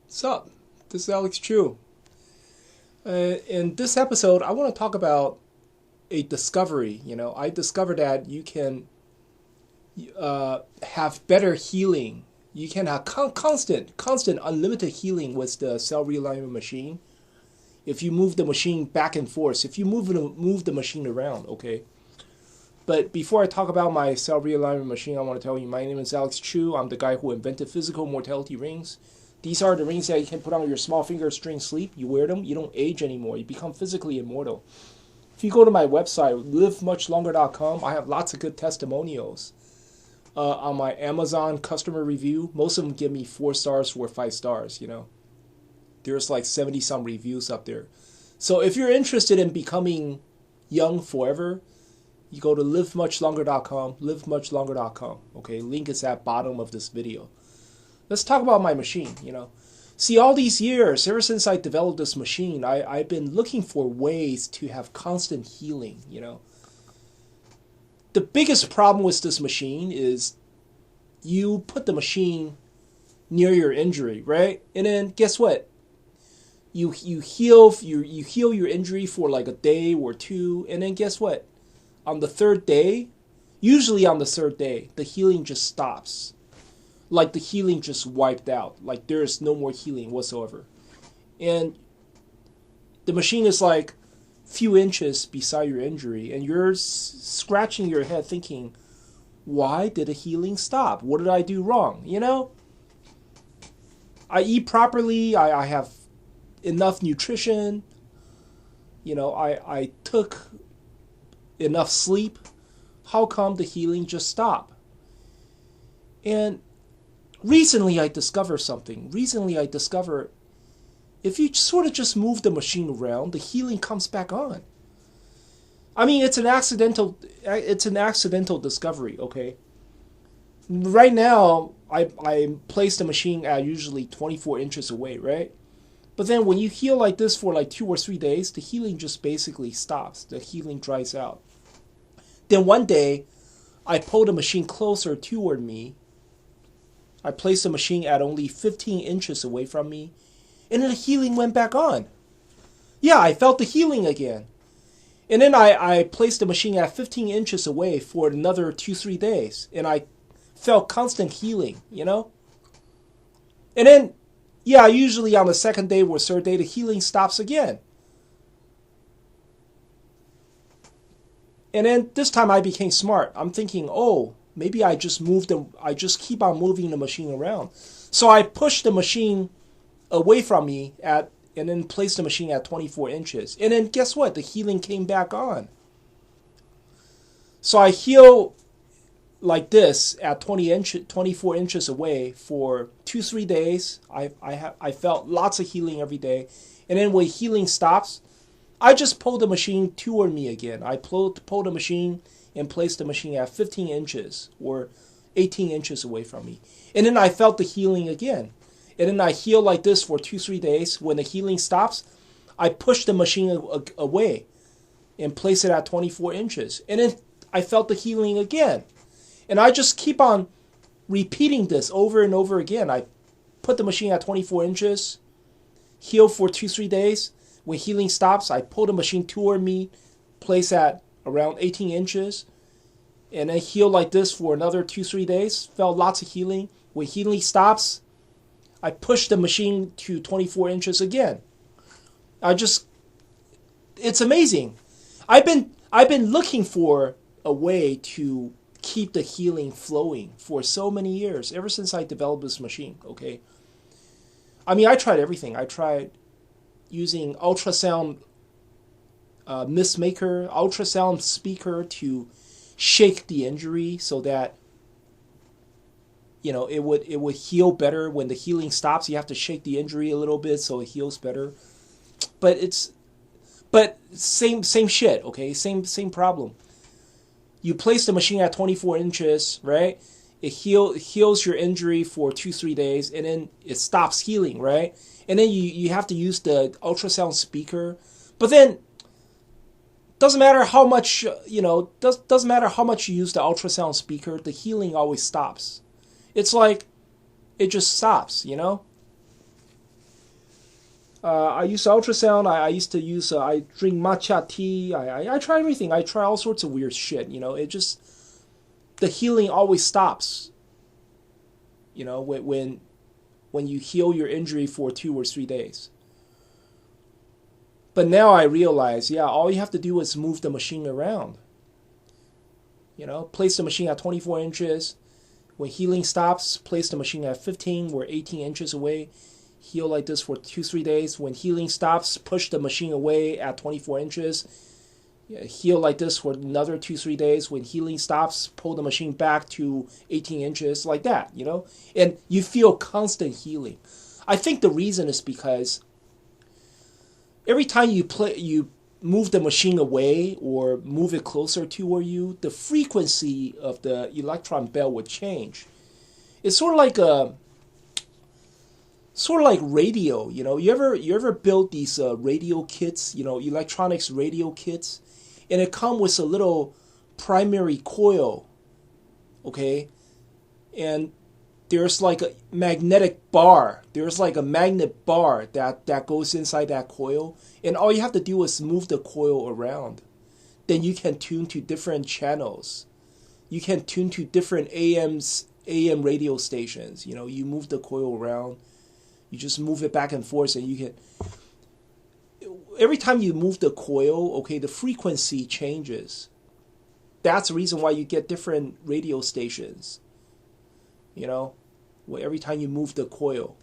What's up? This is Alex Chu. In this episode, I want to talk about a discovery. I discovered that you can have better healing. You can have constant, unlimited healing with the Cell Realignment Machine. If you move the machine back and forth, if you move the machine around, okay. But before I talk about my Cell Realignment Machine, I want to tell you my name is Alex Chu. I'm the guy who invented physical mortality rings. These are the rings that you can put on your small finger during sleep. You wear them, you don't age anymore. You become physically immortal. If you go to my website, livemuchlonger.com, I have lots of good testimonials. On my Amazon customer review, most of them give me 4 stars or 5 stars, There's like 70 some reviews up there. So if you're interested in becoming young forever, you go to livemuchlonger.com, livemuchlonger.com. Okay, link is at bottom of this video. Let's talk about my machine, See, all these years, ever since I developed this machine, I've been looking for ways to have constant healing, The biggest problem with this machine is you put the machine near your injury, right? And then guess what? You heal your injury for like a day or two, and then guess what? On the third day, usually on the third day, the healing just stops. Like the healing just wiped out. Like there is no more healing whatsoever. And the machine is like few inches beside your injury, and you're scratching your head thinking, why did the healing stop? What did I do wrong? I eat properly. I have enough nutrition. I took enough sleep. How come the healing just stopped? And recently I discovered something. If you sort of just move the machine around, the healing comes back on. I mean, it's an accidental discovery, okay? Right now, I place the machine at usually 24 inches away, right? But then when you heal like this for like 2 or 3 days, the healing just basically stops. The healing dries out. Then one day, I pull the machine closer toward me. I placed the machine at only 15 inches away from me, and then the healing went back on. Yeah, I felt the healing again. And then I placed the machine at 15 inches away for another 2-3 days, and I felt constant healing, And then, yeah, usually on the second day or third day, the healing stops again. And then this time I became smart. I'm thinking, maybe I just keep on moving the machine around. So I pushed the machine away from me and then placed the machine at 24 inches. And then guess what? The healing came back on. So I heal like this at 24 inches away for 2-3 days. I felt lots of healing every day. And then when healing stops, I just pull the machine toward me again. I pull the machine and place the machine at 15 inches or 18 inches away from me. And then I felt the healing again. And then I heal like this for 2-3 days. When the healing stops, I push the machine away and place it at 24 inches. And then I felt the healing again. And I just keep on repeating this over and over again. I put the machine at 24 inches, heal for 2-3 days. When healing stops, I pull the machine toward me, place at around 18 inches, and then heal like this for another 2-3 days. Felt lots of healing. When healing stops, I push the machine to 24 inches again. It's amazing. I've been looking for a way to keep the healing flowing for so many years, ever since I developed this machine, okay? I mean, I tried everything. I tried using ultrasound ultrasound speaker to shake the injury so that it would heal better. When the healing stops, you have to shake the injury a little bit so it heals better. But same shit, okay? Same problem. You place the machine at 24 inches, right? It heals your injury for 2-3 days, and then it stops healing, right? And then you have to use the ultrasound speaker. But then doesn't matter how much doesn't matter how much you use the ultrasound speaker, the healing always stops. It's like it just stops. I use ultrasound. I used to use. I drink matcha tea. I try everything. I try all sorts of weird shit. It just the healing always stops. When you heal your injury for 2 or 3 days. But now I realize, yeah, all you have to do is move the machine around. Place the machine at 24 inches. When healing stops, place the machine at 15 or 18 inches away. Heal like this for 2-3 days. When healing stops, push the machine away at 24 inches. Heal like this for another 2-3 days. When healing stops, pull the machine back to 18 inches, like that, And you feel constant healing. I think the reason is because every time you move the machine away or move it closer to you, the frequency of the electron bell would change. It's sort of like radio. You ever build these radio kits? Electronics radio kits, and it comes with a little primary coil. Okay, and there's like a magnetic bar. There's like a magnet bar that goes inside that coil. And all you have to do is move the coil around. Then you can tune to different channels. You can tune to different AM radio stations. You move the coil around. You just move it back and forth, and you can. Every time you move the coil, okay, the frequency changes. That's the reason why you get different radio stations. Every time you move the coil.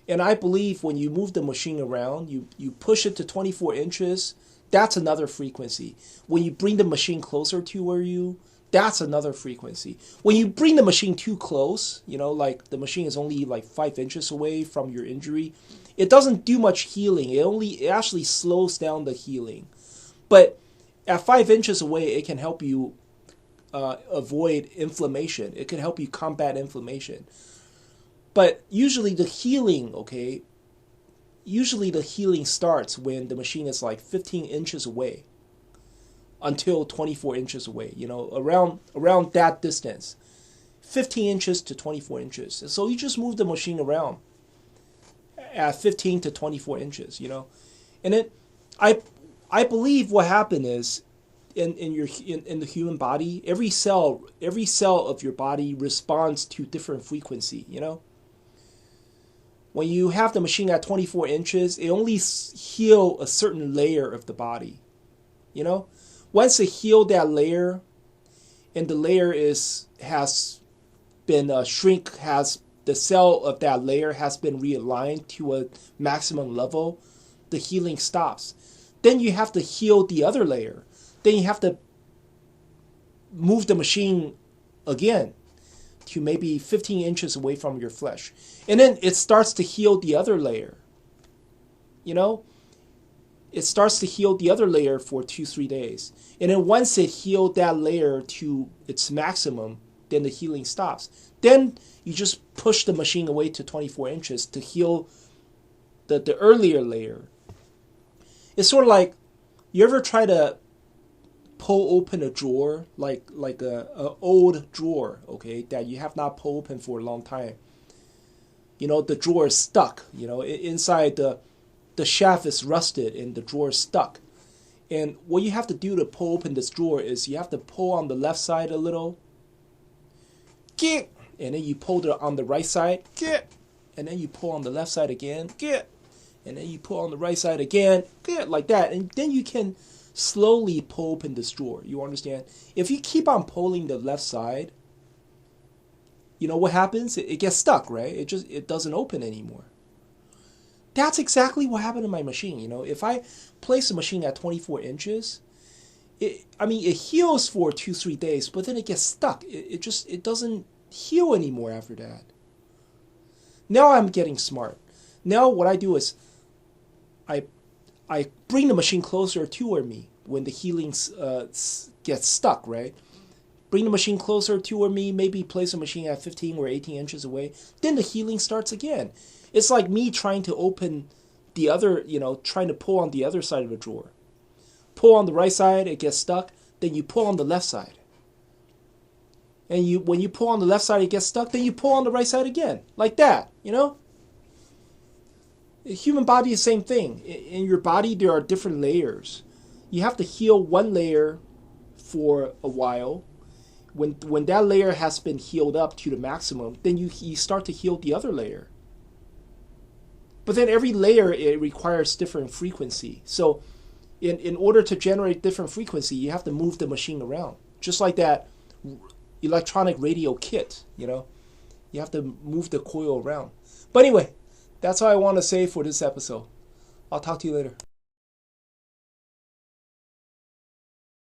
And I believe when you move the machine around, you push it to 24 inches, that's another frequency. When you bring the machine closer to you, that's another frequency. When you bring the machine too close, like the machine is only like 5 inches away from your injury, it doesn't do much healing. It actually slows down the healing. But at 5 inches away, it can help you avoid inflammation. It can help you combat inflammation. But usually the healing starts when the machine is like 15 inches away until 24 inches away, around that distance, 15 inches to 24 inches. And so you just move the machine around at 15 to 24 inches, And then I believe what happened is in the human body, every cell of your body responds to different frequency, When you have the machine at 24 inches, it only heals a certain layer of the body, Once it heals that layer, and the layer has been the cell of that layer has been realigned to a maximum level, the healing stops. Then you have to heal the other layer. Then you have to move the machine again to maybe 15 inches away from your flesh. And then it starts to heal the other layer. It starts to heal the other layer for 2-3 days. And then once it healed that layer to its maximum, then the healing stops. Then you just push the machine away to 24 inches to heal the earlier layer. It's sort of like, you ever try to pull open a drawer, like a old drawer, okay, that you have not pulled open for a long time. The drawer is stuck. Inside the shaft is rusted and the drawer is stuck. And what you have to do to pull open this drawer is you have to pull on the left side a little, and then you pull on the right side, and then you pull on the left side again, and then you pull on the right side again, like that, and then you can slowly pull open this drawer. You understand? If you keep on pulling the left side, what happens? It gets stuck, right? It doesn't open anymore. That's exactly what happened to my machine. If I place the machine at 24 inches, it heals for 2-3 days, but then it gets stuck. It doesn't heal anymore after that. Now I'm getting smart. Now what I do is I bring the machine closer to me when the healing gets stuck, right? Bring the machine closer to me, maybe place the machine at 15 or 18 inches away. Then the healing starts again. It's like me trying to open the other, trying to pull on the other side of the drawer. Pull on the right side, it gets stuck. Then you pull on the left side. And when you pull on the left side, it gets stuck. Then you pull on the right side again, like that, Human body is the same thing. In your body, there are different layers. You have to heal one layer for a while. When that layer has been healed up to the maximum, then you start to heal the other layer. But then every layer, it requires different frequency. So in order to generate different frequency, you have to move the machine around. Just like that electronic radio kit, you have to move the coil around. But anyway, that's all I want to say for this episode. I'll talk to you later.